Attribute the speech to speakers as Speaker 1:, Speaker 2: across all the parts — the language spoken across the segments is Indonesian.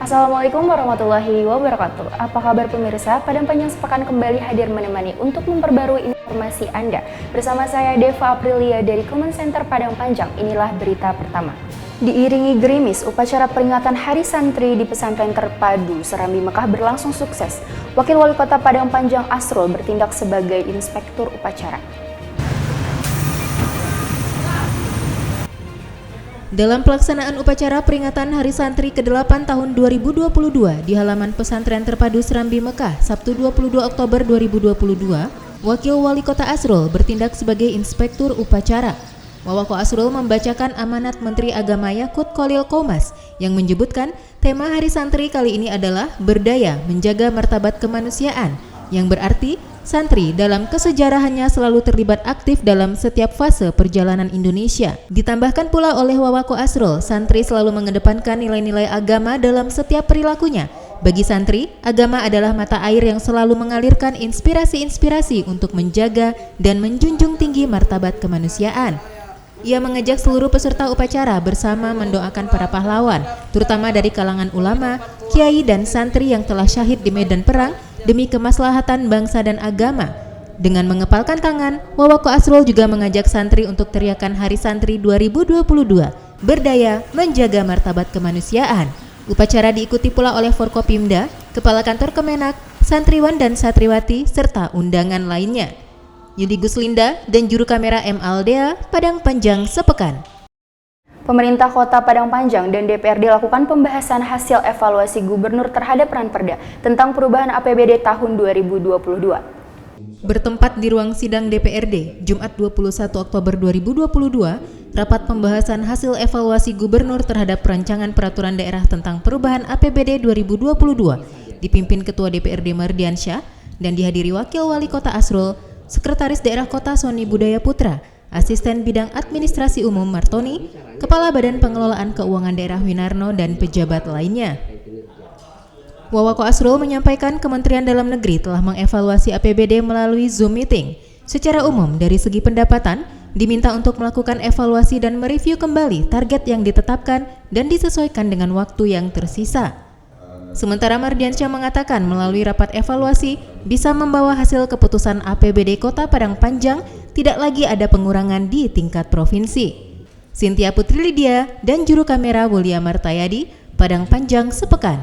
Speaker 1: Assalamualaikum warahmatullahi wabarakatuh. Apa kabar pemirsa? Padang Panjang sepekan kembali hadir menemani untuk memperbarui informasi Anda. Bersama saya Deva Aprilia dari Command Center Padang Panjang. Inilah berita pertama. Diiringi gerimis, upacara peringatan Hari Santri di Pesantren Terpadu Serambi Mekah berlangsung sukses. Wakil Wali Kota Padang Panjang Asrul bertindak sebagai inspektur upacara.
Speaker 2: Dalam pelaksanaan upacara peringatan Hari Santri ke-8 tahun 2022 di halaman Pesantren Terpadu Serambi Mekah, Sabtu 22 Oktober 2022, Wakil Wali Kota Asrul bertindak sebagai inspektur upacara. Wawako Asrul membacakan amanat Menteri Agama Yakut Khalil Qomas yang menyebutkan tema Hari Santri kali ini adalah berdaya menjaga martabat kemanusiaan, yang berarti santri dalam kesejarahannya selalu terlibat aktif dalam setiap fase perjalanan Indonesia. Ditambahkan pula oleh Wawako Asrul, santri selalu mengedepankan nilai-nilai agama dalam setiap perilakunya. Bagi santri, agama adalah mata air yang selalu mengalirkan inspirasi-inspirasi untuk menjaga dan menjunjung tinggi martabat kemanusiaan. Ia mengajak seluruh peserta upacara bersama mendoakan para pahlawan, terutama dari kalangan ulama, kiai dan santri yang telah syahid di medan perang demi kemaslahatan bangsa dan agama. Dengan mengepalkan tangan, Wawako Asrul juga mengajak santri untuk teriakan Hari Santri 2022, berdaya menjaga martabat kemanusiaan. Upacara diikuti pula oleh Forkopimda, Kepala Kantor Kemenak, santriwan dan satriwati, serta undangan lainnya. Yudi Guslinda dan juru kamera M. Aldea, Padang Panjang sepekan.
Speaker 1: Pemerintah Kota Padang Panjang dan DPRD lakukan pembahasan hasil evaluasi gubernur terhadap Ranperda tentang perubahan APBD tahun 2022.
Speaker 2: Bertempat di ruang sidang DPRD, Jumat 21 Oktober 2022, rapat pembahasan hasil evaluasi gubernur terhadap rancangan peraturan daerah tentang perubahan APBD 2022 dipimpin Ketua DPRD Mardiansyah dan dihadiri Wakil Wali Kota Asrul, Sekretaris Daerah Kota Sony Budaya Putra, Asisten Bidang Administrasi Umum Martoni, Kepala Badan Pengelolaan Keuangan Daerah Winarno, dan pejabat lainnya. Wawako Asrul menyampaikan Kementerian Dalam Negeri telah mengevaluasi APBD melalui Zoom meeting. Secara umum, dari segi pendapatan, diminta untuk melakukan evaluasi dan mereview kembali target yang ditetapkan dan disesuaikan dengan waktu yang tersisa. Sementara Mardiansyah mengatakan melalui rapat evaluasi bisa membawa hasil keputusan APBD Kota Padang Panjang tidak lagi ada pengurangan di tingkat provinsi. Cynthia Putri Lydia dan juru kamera Wulia Martayadi, Padang Panjang sepekan.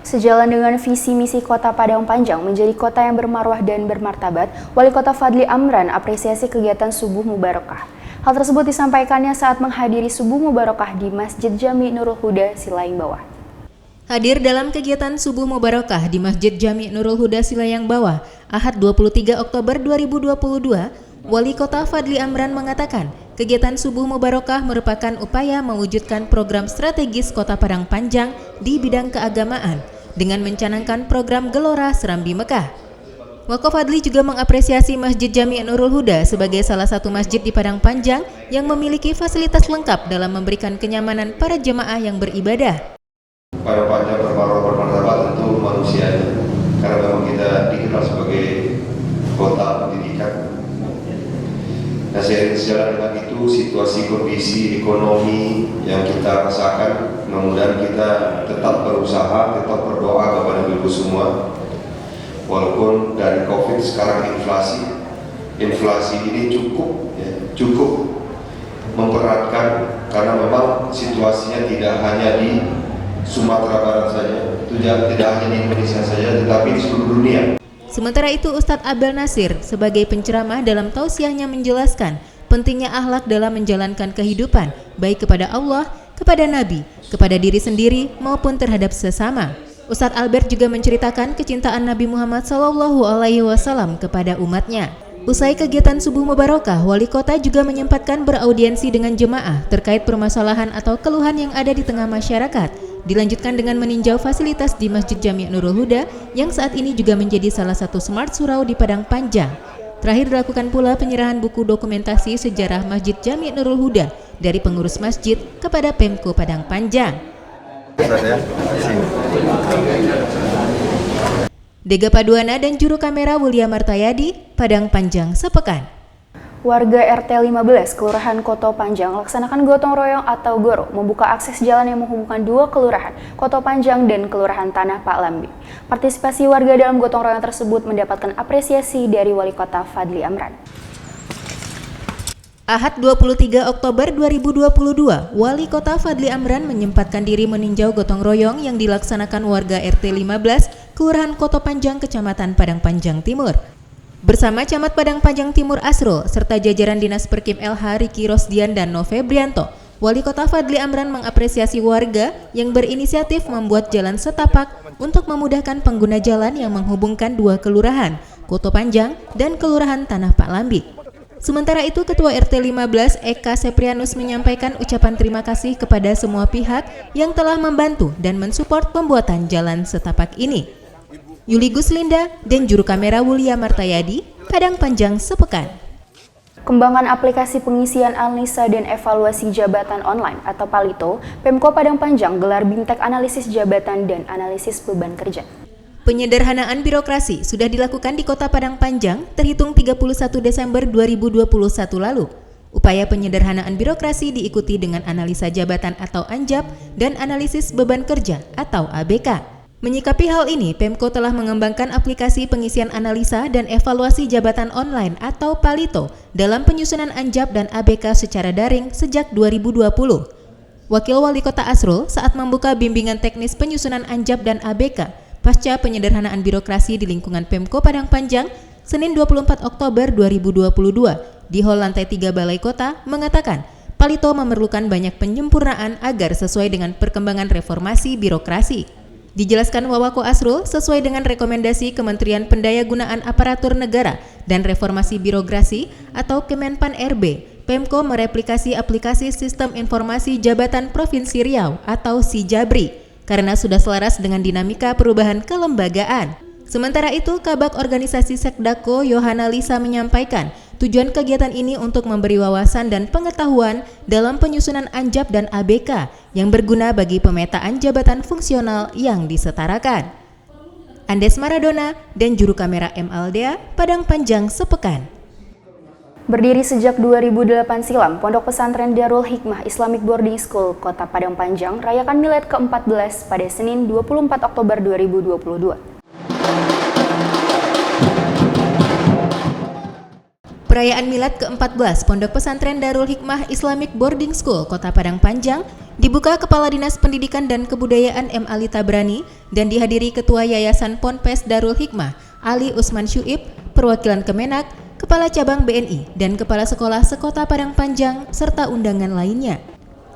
Speaker 1: Sejalan dengan visi misi Kota Padang Panjang menjadi kota yang bermarwah dan bermartabat, Wali Kota Fadli Amran apresiasi kegiatan Subuh Mubarakah. Hal tersebut disampaikannya saat menghadiri Subuh Mubarakah di Masjid Jami Nurul Huda, Silayang Bawah.
Speaker 2: Hadir dalam kegiatan Subuh Mubarakah di Masjid Jami Nurul Huda Silayang Bawah, Ahad 23 Oktober 2022, Wali Kota Fadli Amran mengatakan, kegiatan Subuh Mubarakah merupakan upaya mewujudkan program strategis Kota Padang Panjang di bidang keagamaan dengan mencanangkan program Gelora Serambi Mekah. Wako Fadli juga mengapresiasi Masjid Jami Nurul Huda sebagai salah satu masjid di Padang Panjang yang memiliki fasilitas lengkap dalam memberikan kenyamanan para jemaah yang beribadah.
Speaker 3: Padang Panjang bermarwah bermartabat tentu manusianya, karena memang kita dikenal sebagai kota pendidikan. Nah, sejalan dengan itu situasi kondisi ekonomi yang kita rasakan, mudah-mudahan kita tetap berusaha, tetap berdoa kepada ibu semua. Walaupun dari COVID sekarang inflasi ini cukup memberatkan, karena memang situasinya tidak hanya di Sumatera Barat saja, tidak hanya di Indonesia saja, tetapi di seluruh dunia.
Speaker 2: Sementara itu, Ustadz Abel Nasir sebagai penceramah dalam tausiahnya menjelaskan pentingnya akhlak dalam menjalankan kehidupan, baik kepada Allah, kepada Nabi, kepada diri sendiri maupun terhadap sesama. Ustadz Albert juga menceritakan kecintaan Nabi Muhammad SAW kepada umatnya. Usai kegiatan Subuh Mubarakah, Wali Kota juga menyempatkan beraudiensi dengan jemaah terkait permasalahan atau keluhan yang ada di tengah masyarakat. Dilanjutkan dengan meninjau fasilitas di Masjid Jami Nurul Huda yang saat ini juga menjadi salah satu smart surau di Padang Panjang. Terakhir dilakukan pula penyerahan buku dokumentasi sejarah Masjid Jami Nurul Huda dari pengurus masjid kepada Pemko Padang Panjang. Dega Paduana dan juru kamera Wulia Martayadi, Padang Panjang sepekan.
Speaker 1: Warga RT 15 Kelurahan Koto Panjang laksanakan gotong royong atau goro membuka akses jalan yang menghubungkan dua kelurahan, Koto Panjang dan Kelurahan Tanah Pak Lambi. Partisipasi warga dalam gotong royong tersebut mendapatkan apresiasi dari Wali Kota Fadli Amran.
Speaker 2: Ahad 23 Oktober 2022, Wali Kota Fadli Amran menyempatkan diri meninjau gotong royong yang dilaksanakan warga RT 15 Kelurahan Koto Panjang, Kecamatan Padang Panjang Timur. Bersama Camat Padang Panjang Timur Asrul, serta jajaran Dinas Perkim LH Riki Rosdian dan Novembrianto, Wali Kota Fadli Amran mengapresiasi warga yang berinisiatif membuat jalan setapak untuk memudahkan pengguna jalan yang menghubungkan dua kelurahan, Koto Panjang dan Kelurahan Tanah Pak Lambi. Sementara itu, Ketua RT 15 Eka Seprianus menyampaikan ucapan terima kasih kepada semua pihak yang telah membantu dan mensupport pembuatan jalan setapak ini. Yuli Guslinda dan juru kamera Wulia Martayadi, Padang Panjang sepekan.
Speaker 1: Kembangan aplikasi pengisian Alnisa dan evaluasi jabatan online atau Palito, Pemko Padang Panjang gelar Bimtek analisis jabatan dan analisis beban kerja.
Speaker 2: Penyederhanaan birokrasi sudah dilakukan di Kota Padang Panjang terhitung 31 Desember 2021 lalu. Upaya penyederhanaan birokrasi diikuti dengan analisa jabatan atau ANJAB dan analisis beban kerja atau ABK. Menyikapi hal ini, Pemko telah mengembangkan aplikasi pengisian analisa dan evaluasi jabatan online atau Palito dalam penyusunan ANJAB dan ABK secara daring sejak 2020. Wakil Wali Kota Asrul saat membuka bimbingan teknis penyusunan ANJAB dan ABK pasca penyederhanaan birokrasi di lingkungan Pemko Padang Panjang, Senin 24 Oktober 2022 di Hall Lantai 3 Balai Kota mengatakan Palito memerlukan banyak penyempurnaan agar sesuai dengan perkembangan reformasi birokrasi. Dijelaskan Wawako Asrul sesuai dengan rekomendasi Kementerian Pendayagunaan Aparatur Negara dan Reformasi Birokrasi atau Kemenpan RB, Pemko mereplikasi aplikasi Sistem Informasi Jabatan Provinsi Riau atau SIJABRI karena sudah selaras dengan dinamika perubahan kelembagaan. Sementara itu, Kabag Organisasi Sekdako Yohana Lisa menyampaikan tujuan kegiatan ini untuk memberi wawasan dan pengetahuan dalam penyusunan ANJAB dan ABK yang berguna bagi pemetaan jabatan fungsional yang disetarakan. Andes Maradona dan juru kamera M. Aldea, Padang Panjang sepekan.
Speaker 1: Berdiri sejak 2008 silam, Pondok Pesantren Darul Hikmah Islamic Boarding School Kota Padang Panjang rayakan Milad ke-14 pada Senin 24 Oktober 2022.
Speaker 2: Perayaan Milad ke-14 Pondok Pesantren Darul Hikmah Islamic Boarding School Kota Padang Panjang dibuka Kepala Dinas Pendidikan dan Kebudayaan M. Ali Tabrani dan dihadiri Ketua Yayasan Ponpes Darul Hikmah Ali Usman Syuib, perwakilan Kemenak, Kepala Cabang BNI, dan Kepala Sekolah Sekota Padang Panjang, serta undangan lainnya.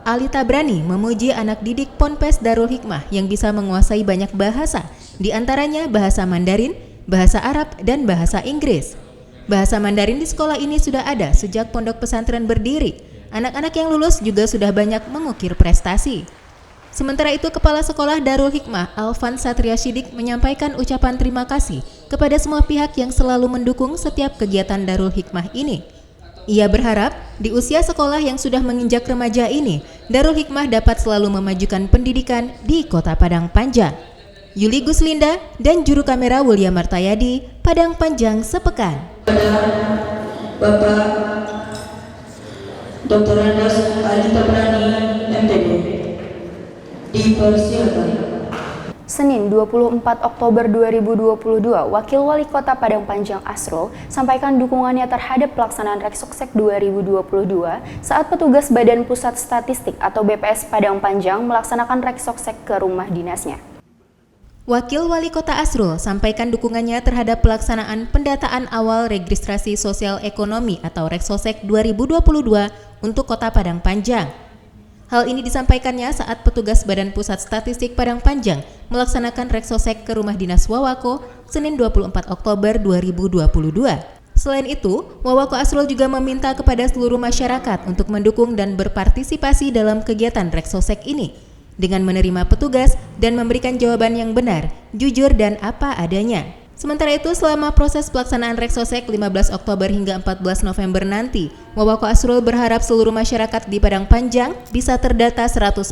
Speaker 2: Ali Tabrani memuji anak didik Ponpes Darul Hikmah yang bisa menguasai banyak bahasa, di antaranya bahasa Mandarin, bahasa Arab, dan bahasa Inggris. Bahasa Mandarin di sekolah ini sudah ada sejak pondok pesantren berdiri. Anak-anak yang lulus juga sudah banyak mengukir prestasi. Sementara itu, Kepala Sekolah Darul Hikmah Alvan Satria Sidik menyampaikan ucapan terima kasih kepada semua pihak yang selalu mendukung setiap kegiatan Darul Hikmah ini. Ia berharap di usia sekolah yang sudah menginjak remaja ini, Darul Hikmah dapat selalu memajukan pendidikan di Kota Padang Panjang. Yuli Guslinda dan juru kamera Wulia Martayadi, Padang Panjang sepekan.
Speaker 4: Bapak Dr. Andes Ali Tabrani, MTB, dipersilakan.
Speaker 1: Senin 24 Oktober 2022, Wakil Wali Kota Padang Panjang Asrul sampaikan dukungannya terhadap pelaksanaan Reksoksek 2022 saat petugas Badan Pusat Statistik atau BPS Padang Panjang melaksanakan Reksoksek ke rumah dinasnya.
Speaker 2: Wakil Wali Kota Asrul sampaikan dukungannya terhadap pelaksanaan pendataan awal registrasi sosial ekonomi atau Reksosek 2022 untuk Kota Padang Panjang. Hal ini disampaikannya saat petugas Badan Pusat Statistik Padang Panjang melaksanakan Reksosek ke rumah dinas Wawako Senin 24 Oktober 2022. Selain itu, Wawako Asrul juga meminta kepada seluruh masyarakat untuk mendukung dan berpartisipasi dalam kegiatan Reksosek ini dengan menerima petugas dan memberikan jawaban yang benar, jujur, dan apa adanya. Sementara itu, selama proses pelaksanaan Reksosek 15 Oktober hingga 14 November nanti, Wawako Asrul berharap seluruh masyarakat di Padang Panjang bisa terdata 100%.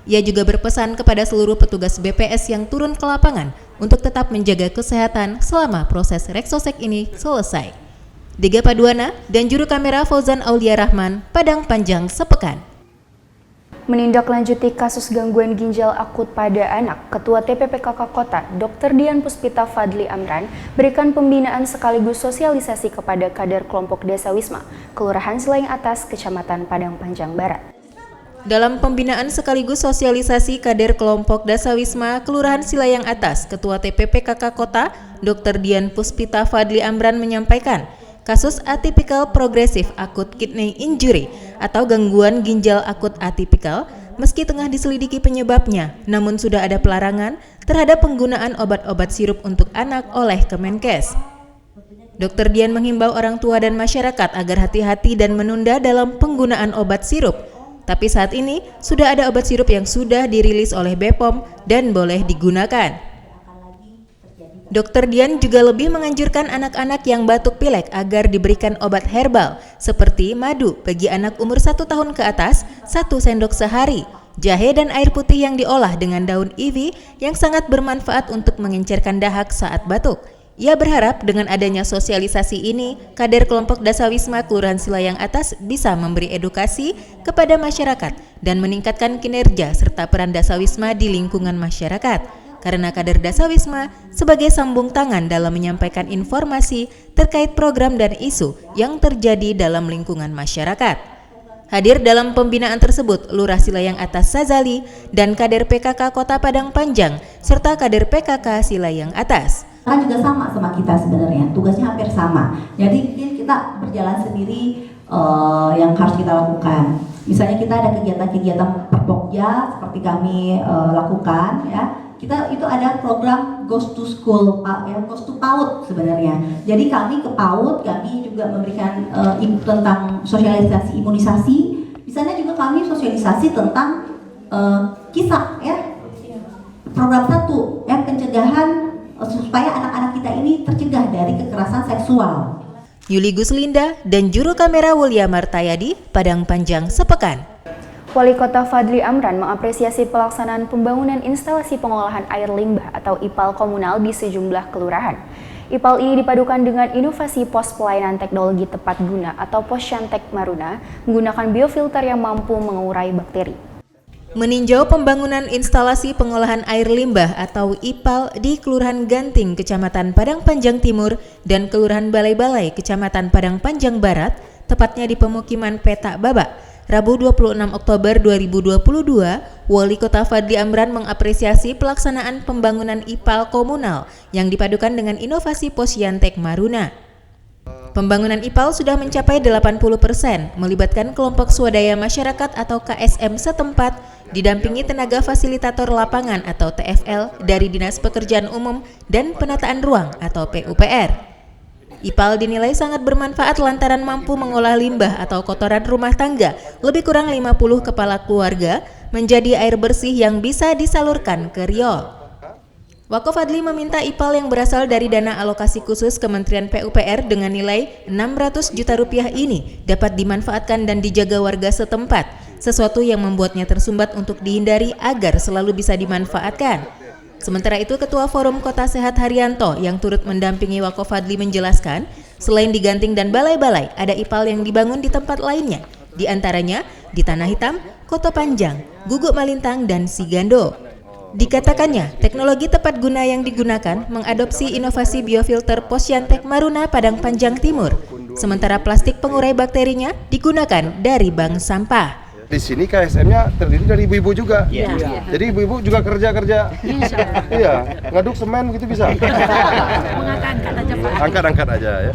Speaker 2: Ia juga berpesan kepada seluruh petugas BPS yang turun ke lapangan untuk tetap menjaga kesehatan selama proses Reksosek ini selesai. Dega Paduana dan juru kamera Fauzan Aulia Rahman, Padang Panjang sepekan.
Speaker 1: Menindaklanjuti kasus gangguan ginjal akut pada anak, Ketua TPPKK Kota, Dr. Dian Puspita Fadli Amran, berikan pembinaan sekaligus sosialisasi kepada kader kelompok Desa Wisma, Kelurahan Silayang Atas, Kecamatan Padang Panjang Barat.
Speaker 2: Dalam pembinaan sekaligus sosialisasi kader kelompok Desa Wisma, Kelurahan Silayang Atas, Ketua TPPKK Kota, Dr. Dian Puspita Fadli Amran menyampaikan, kasus atypical progressive acute kidney injury atau gangguan ginjal akut atipikal meski tengah diselidiki penyebabnya, namun sudah ada pelarangan terhadap penggunaan obat-obat sirup untuk anak oleh Kemenkes. Dr. Dian menghimbau orang tua dan masyarakat agar hati-hati dan menunda dalam penggunaan obat sirup. Tapi saat ini sudah ada obat sirup yang sudah dirilis oleh BPOM dan boleh digunakan. Dr. Dian juga lebih menganjurkan anak-anak yang batuk pilek agar diberikan obat herbal seperti madu bagi anak umur 1 tahun ke atas 1 sendok sehari, jahe dan air putih yang diolah dengan daun ivy yang sangat bermanfaat untuk mengencerkan dahak saat batuk. Ia berharap dengan adanya sosialisasi ini, kader kelompok Desa Wisma Kelurahan Silayang Atas bisa memberi edukasi kepada masyarakat dan meningkatkan kinerja serta peran Desa Wisma di lingkungan masyarakat. Karena kader Desa Wisma sebagai sambung tangan dalam menyampaikan informasi terkait program dan isu yang terjadi dalam lingkungan masyarakat. Hadir dalam pembinaan tersebut Lurah Silayang Atas Sazali dan kader PKK Kota Padang Panjang serta kader PKK Silayang Atas.
Speaker 5: Kan juga sama kita sebenarnya, tugasnya hampir sama. Jadi kita berjalan sendiri yang harus kita lakukan. Misalnya kita ada kegiatan-kegiatan Perpokja seperti kami lakukan ya. Kita itu ada program Goes to School, ya, Goes to PAUD sebenarnya. Jadi kami ke PAUD, kami juga memberikan tentang sosialisasi imunisasi. Di sana juga kami sosialisasi tentang kisah, ya, program 1, ya, pencegahan supaya anak-anak kita ini tercegah dari kekerasan seksual.
Speaker 2: Yuli Guslinda dan juru kamera Wulia Martayadi, Padang Panjang sepekan.
Speaker 1: Wali Kota Fadli Amran mengapresiasi pelaksanaan pembangunan instalasi pengolahan air limbah atau IPAL komunal di sejumlah kelurahan. IPAL ini dipadukan dengan inovasi pos pelayanan teknologi tepat guna atau Posyantek Maruna menggunakan biofilter yang mampu mengurai bakteri.
Speaker 2: Meninjau pembangunan instalasi pengolahan air limbah atau IPAL di Kelurahan Ganting, Kecamatan Padang Panjang Timur dan Kelurahan Balai-Balai, Kecamatan Padang Panjang Barat, tepatnya di pemukiman Petak Babak, Rabu 26 Oktober 2022, Wali Kota Fadli Amran mengapresiasi pelaksanaan pembangunan IPAL komunal yang dipadukan dengan inovasi Posyantek Maruna. Pembangunan IPAL sudah mencapai 80%, melibatkan kelompok swadaya masyarakat atau KSM setempat, didampingi tenaga fasilitator lapangan atau TFL dari Dinas Pekerjaan Umum dan Penataan Ruang atau PUPR. IPAL dinilai sangat bermanfaat lantaran mampu mengolah limbah atau kotoran rumah tangga lebih kurang 50 kepala keluarga menjadi air bersih yang bisa disalurkan ke riol. Wako Fadli meminta IPAL yang berasal dari dana alokasi khusus Kementerian PUPR dengan nilai 600 juta rupiah ini dapat dimanfaatkan dan dijaga warga setempat, sesuatu yang membuatnya tersumbat untuk dihindari agar selalu bisa dimanfaatkan. Sementara itu, Ketua Forum Kota Sehat Haryanto yang turut mendampingi Wako Fadli menjelaskan, selain di Ganting dan Balai-Balai, ada IPAL yang dibangun di tempat lainnya, di antaranya di Tanah Hitam, Koto Panjang, Guguk Malintang, dan Sigando. Dikatakannya, teknologi tepat guna yang digunakan mengadopsi inovasi biofilter Posyantek Maruna Padang Panjang Timur, sementara plastik pengurai bakterinya digunakan dari bank sampah.
Speaker 6: Di sini KSM-nya terdiri dari ibu-ibu juga. Iya. Jadi ibu-ibu juga kerja. Iya, ngaduk semen gitu bisa. Angkat aja ya.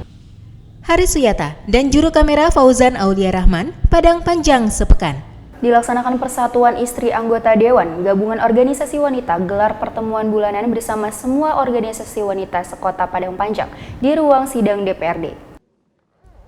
Speaker 2: Haris Suyata dan juru kamera Fauzan Aulia Rahman, Padang Panjang sepekan.
Speaker 1: Dilaksanakan Persatuan Istri Anggota Dewan Gabungan Organisasi Wanita gelar pertemuan bulanan bersama semua organisasi wanita sekota Padang Panjang di ruang sidang DPRD.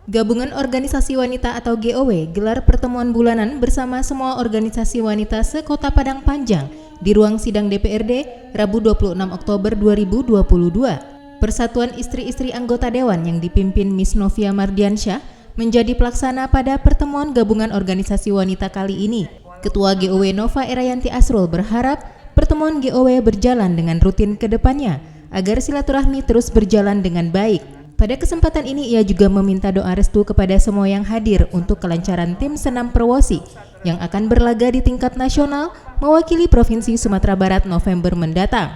Speaker 2: Gabungan Organisasi Wanita atau GOW gelar pertemuan bulanan bersama semua organisasi wanita sekota Padang Panjang di ruang sidang DPRD Rabu 26 Oktober 2022. Persatuan Istri-Istri Anggota Dewan yang dipimpin Miss Novia Mardiansyah menjadi pelaksana pada pertemuan gabungan organisasi wanita kali ini. Ketua GOW Nova Erayanti Asrul berharap pertemuan GOW berjalan dengan rutin ke depannya agar silaturahmi terus berjalan dengan baik. Pada kesempatan ini ia juga meminta doa restu kepada semua yang hadir untuk kelancaran tim senam Perwosi yang akan berlaga di tingkat nasional mewakili Provinsi Sumatera Barat November mendatang.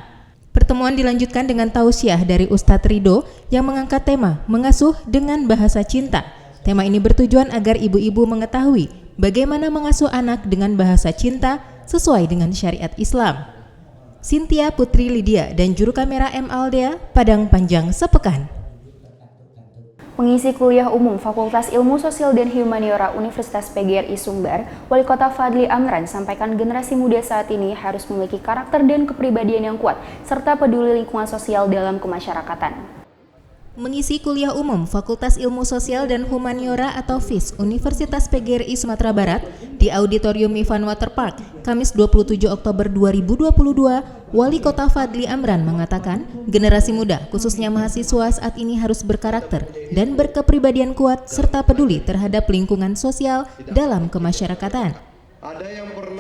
Speaker 2: Pertemuan dilanjutkan dengan tausiah dari Ustadz Ridho yang mengangkat tema mengasuh dengan bahasa cinta. Tema ini bertujuan agar ibu-ibu mengetahui bagaimana mengasuh anak dengan bahasa cinta sesuai dengan syariat Islam. Cynthia Putri Lydia dan juru kamera M. Aldea, Padang Panjang sepekan.
Speaker 1: Mengisi kuliah umum Fakultas Ilmu Sosial dan Humaniora Universitas PGRI Sumbar, Wali Kota Fadli Amran sampaikan generasi muda saat ini harus memiliki karakter dan kepribadian yang kuat, serta peduli lingkungan sosial dalam kemasyarakatan.
Speaker 2: Mengisi kuliah umum Fakultas Ilmu Sosial dan Humaniora atau FIS Universitas PGRI Sumatera Barat di Auditorium Ivan Waterpark, Kamis 27 Oktober 2022, Wali Kota Fadli Amran mengatakan generasi muda khususnya mahasiswa saat ini harus berkarakter dan berkepribadian kuat serta peduli terhadap lingkungan sosial dalam kemasyarakatan.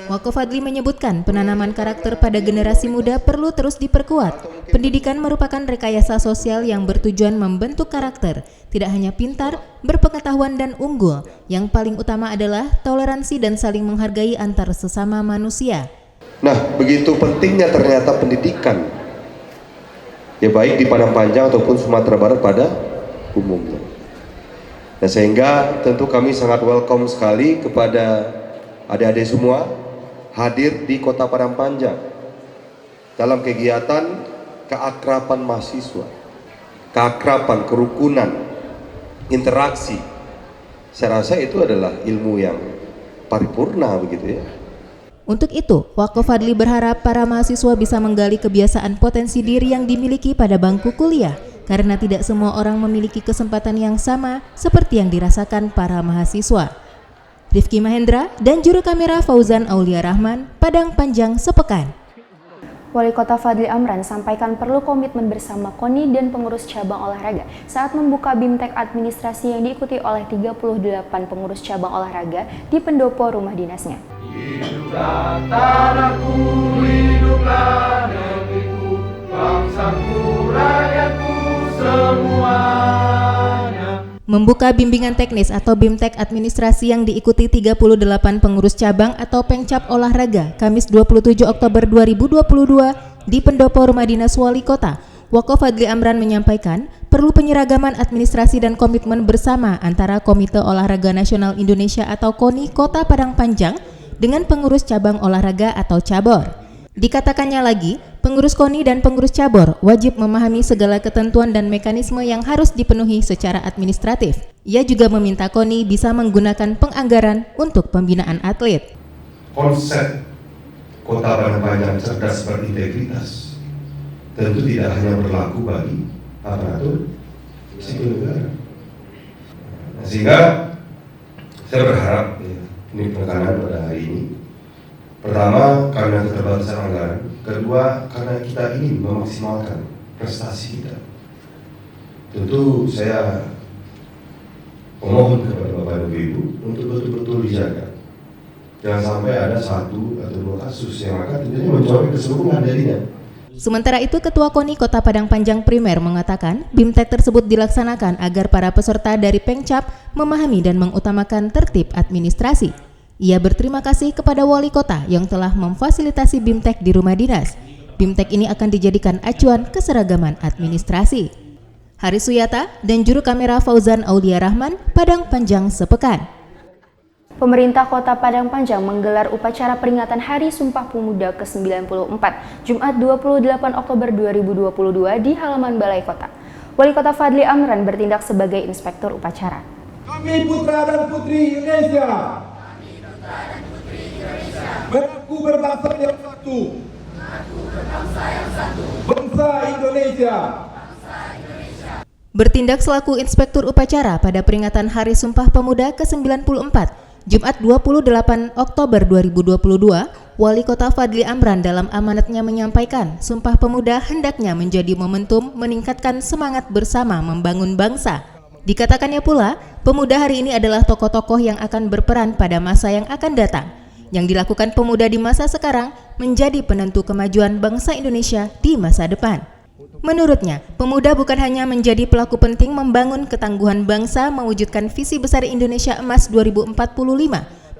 Speaker 2: Wako Fadli menyebutkan penanaman karakter pada generasi muda perlu terus diperkuat. Pendidikan merupakan rekayasa sosial yang bertujuan membentuk karakter, tidak hanya pintar, berpengetahuan dan unggul. Yang paling utama adalah toleransi dan saling menghargai antar sesama manusia.
Speaker 3: Nah, begitu pentingnya ternyata pendidikan, ya baik di Padang Panjang ataupun Sumatera Barat pada umumnya. Nah, sehingga tentu kami sangat welcome sekali kepada adik-adik semua hadir di Kota Padang Panjang dalam kegiatan keakraban mahasiswa, keakraban, kerukunan, interaksi. Saya rasa itu adalah ilmu yang paripurna begitu ya.
Speaker 2: Untuk itu, Wako Fadli berharap para mahasiswa bisa menggali kebiasaan potensi diri yang dimiliki pada bangku kuliah, karena tidak semua orang memiliki kesempatan yang sama seperti yang dirasakan para mahasiswa. Rifki Mahendra dan juru kamera Fauzan Aulia Rahman, Padang Panjang sepekan.
Speaker 1: Wali Kota Fadli Amran sampaikan perlu komitmen bersama KONI dan pengurus cabang olahraga saat membuka BIMTEK administrasi yang diikuti oleh 38 pengurus cabang olahraga di pendopo rumah dinasnya.
Speaker 7: Hiduplah tanahku, hiduplah negeriku, bangsaku, rakyatku semuanya.
Speaker 2: Membuka bimbingan teknis atau BIMTEK administrasi yang diikuti 38 pengurus cabang atau Pengcap olahraga Kamis 27 Oktober 2022 di pendopo rumah dinas Wali Kota, Wako Fadli Amran menyampaikan perlu penyeragaman administrasi dan komitmen bersama antara Komite Olahraga Nasional Indonesia atau KONI Kota Padang Panjang dengan pengurus cabang olahraga atau cabor. Dikatakannya lagi, pengurus KONI dan pengurus cabor wajib memahami segala ketentuan dan mekanisme yang harus dipenuhi secara administratif. Ia juga meminta KONI bisa menggunakan penganggaran untuk pembinaan atlet.
Speaker 3: Konsep Kota Padang Panjang cerdas berintegritas tentu tidak hanya berlaku bagi aparatur sipil negara. Sehingga saya berharap ini penekanan pada hari ini. Pertama, karena keterbatasan anggaran. Kedua, karena kita ingin memaksimalkan prestasi kita. Tentu saya memohon kepada Bapak dan Ibu untuk betul-betul dijaga. Jangan sampai ada 1 atau 2 kasus yang akan tentunya mencoreng keseluruhan darinya.
Speaker 2: Sementara itu, Ketua KONI Kota Padang Panjang Primer mengatakan BIMTEK tersebut dilaksanakan agar para peserta dari Pengcap memahami dan mengutamakan tertib administrasi. Ia berterima kasih kepada Wali Kota yang telah memfasilitasi BIMTEK di rumah dinas. BIMTEK ini akan dijadikan acuan keseragaman administrasi. Hari Suyata dan juru kamera Fauzan Aulia Rahman, Padang Panjang sepekan.
Speaker 1: Pemerintah Kota Padang Panjang menggelar upacara peringatan Hari Sumpah Pemuda ke-94, Jumat 28 Oktober 2022 di halaman Balai Kota. Wali Kota Fadli Amran bertindak sebagai inspektur upacara.
Speaker 7: Kami putra dan putri Indonesia, mengaku berbangsa yang satu, bangsa Indonesia.
Speaker 2: Bertindak selaku inspektur upacara pada peringatan Hari Sumpah Pemuda ke-94, Jumat 28 Oktober 2022, Wali Kota Fadli Amran dalam amanatnya menyampaikan, Sumpah Pemuda hendaknya menjadi momentum meningkatkan semangat bersama membangun bangsa. Dikatakannya pula, pemuda hari ini adalah tokoh-tokoh yang akan berperan pada masa yang akan datang. Yang dilakukan pemuda di masa sekarang menjadi penentu kemajuan bangsa Indonesia di masa depan. Menurutnya, pemuda bukan hanya menjadi pelaku penting membangun ketangguhan bangsa mewujudkan visi besar Indonesia Emas 2045,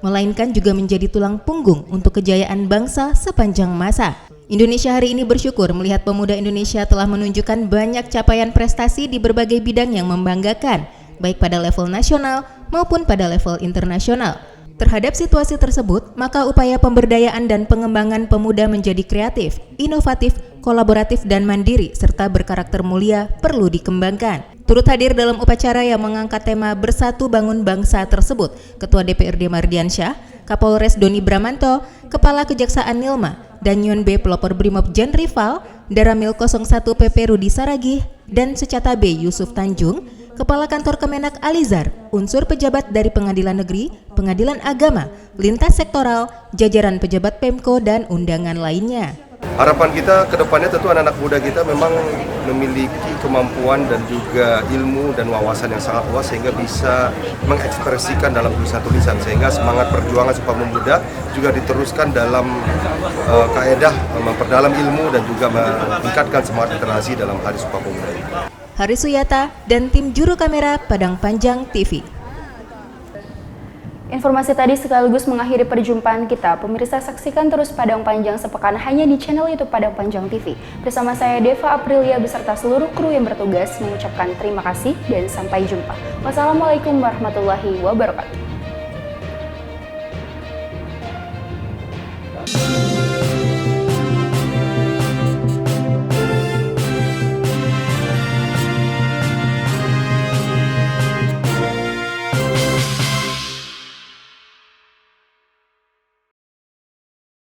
Speaker 2: melainkan juga menjadi tulang punggung untuk kejayaan bangsa sepanjang masa. Indonesia hari ini bersyukur melihat pemuda Indonesia telah menunjukkan banyak capaian prestasi di berbagai bidang yang membanggakan, baik pada level nasional maupun pada level internasional. Terhadap situasi tersebut, maka upaya pemberdayaan dan pengembangan pemuda menjadi kreatif, inovatif, kolaboratif, dan mandiri, serta berkarakter mulia perlu dikembangkan. Turut hadir dalam upacara yang mengangkat tema Bersatu Bangun Bangsa tersebut, Ketua DPRD Mardiansyah, Kapolres Doni Bramanto, Kepala Kejaksaan Nilma, Danyon B. Pelopor Brimob Jen Rival, Daramil 01 PP Rudi Saragih, dan Secata B. Yusuf Tanjung, Kepala Kantor Kemenak Alizar, unsur pejabat dari Pengadilan Negeri, Pengadilan Agama, lintas sektoral, jajaran pejabat Pemko, dan undangan lainnya.
Speaker 6: Harapan kita ke depannya tentu anak-anak muda kita memang memiliki kemampuan dan juga ilmu dan wawasan yang sangat luas sehingga bisa mengekspresikan dalam tulisan-tulisan, sehingga semangat perjuangan Sumpah Pemuda juga diteruskan dalam kaedah memperdalam ilmu dan juga meningkatkan semangat literasi dalam Hari Sumpah Pemuda.
Speaker 2: Hari Suyata dan tim juru kamera Padang Panjang TV.
Speaker 1: Informasi tadi sekaligus mengakhiri perjumpaan kita. Pemirsa, saksikan terus Padang Panjang sepekan hanya di channel YouTube Padang Panjang TV. Bersama saya Deva Aprilia beserta seluruh kru yang bertugas mengucapkan terima kasih dan sampai jumpa. Wassalamualaikum warahmatullahi wabarakatuh.